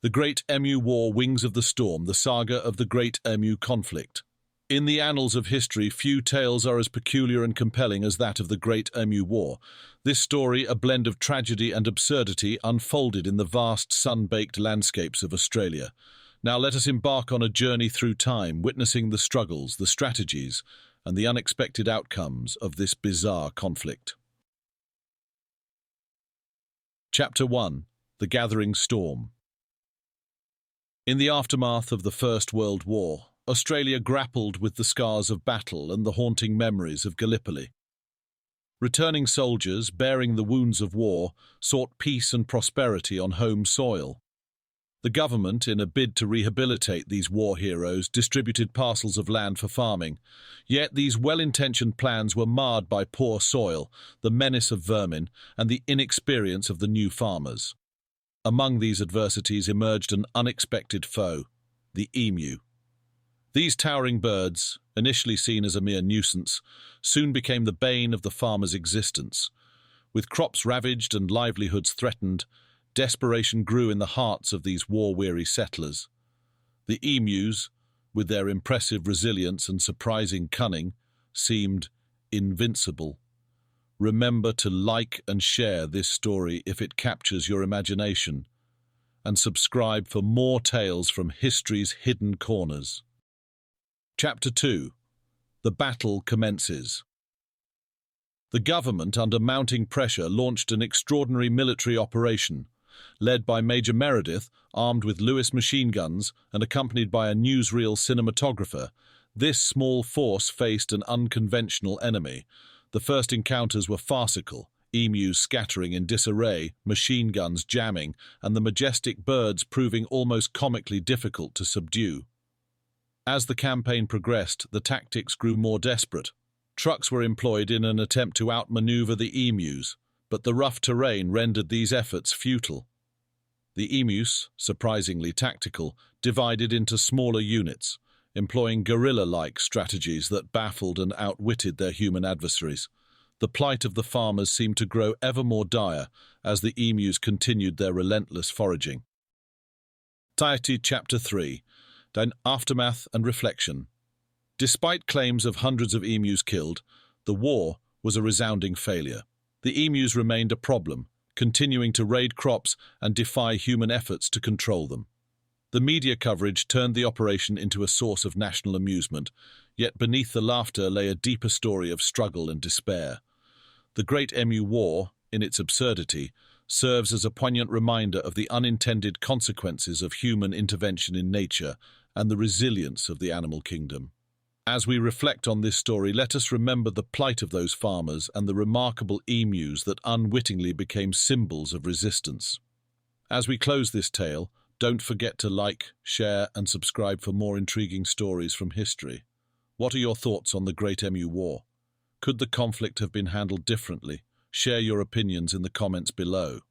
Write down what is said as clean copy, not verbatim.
The Great Emu War, Wings of the Storm, the saga of the Great Emu conflict. In the annals of history, few tales are as peculiar and compelling as that of the Great Emu War. This story, a blend of tragedy and absurdity, unfolded in the vast sun-baked landscapes of Australia. Now let us embark on a journey through time, witnessing the struggles, the strategies, and the unexpected outcomes of this bizarre conflict. Chapter 1. The Gathering Storm. In the aftermath of the First World War, Australia grappled with the scars of battle and the haunting memories of Gallipoli. Returning soldiers, bearing the wounds of war, sought peace and prosperity on home soil. The government, in a bid to rehabilitate these war heroes, distributed parcels of land for farming. Yet these well-intentioned plans were marred by poor soil, the menace of vermin, and the inexperience of the new farmers. Among these adversities emerged an unexpected foe, the emu. These towering birds, initially seen as a mere nuisance, soon became the bane of the farmer's existence. With crops ravaged and livelihoods threatened, desperation grew in the hearts of these war-weary settlers. The emus, with their impressive resilience and surprising cunning, seemed invincible. Remember to like and share this story if it captures your imagination, and subscribe for more tales from history's hidden corners. Chapter 2. The battle commences. The government, under mounting pressure, launched an extraordinary military operation. Led by Major Meredith, armed with Lewis machine guns and accompanied by a newsreel cinematographer, this small force faced an unconventional enemy. The first encounters were farcical, emus scattering in disarray, machine guns jamming, and the majestic birds proving almost comically difficult to subdue. As the campaign progressed, the tactics grew more desperate. Trucks were employed in an attempt to outmaneuver the emus, but the rough terrain rendered these efforts futile. The emus, surprisingly tactical, divided into smaller units, employing guerrilla-like strategies that baffled and outwitted their human adversaries. The plight of the farmers seemed to grow ever more dire as the emus continued their relentless foraging. Chapter 3. Aftermath and Reflection. Despite claims of hundreds of emus killed, the war was a resounding failure. The emus remained a problem, continuing to raid crops and defy human efforts to control them. The media coverage turned the operation into a source of national amusement, yet beneath the laughter lay a deeper story of struggle and despair. The Great Emu War, in its absurdity, serves as a poignant reminder of the unintended consequences of human intervention in nature and the resilience of the animal kingdom. As we reflect on this story, let us remember the plight of those farmers and the remarkable emus that unwittingly became symbols of resistance. As we close this tale, don't forget to like, share, and subscribe for more intriguing stories from history. What are your thoughts on the Great Emu War? Could the conflict have been handled differently? Share your opinions in the comments below.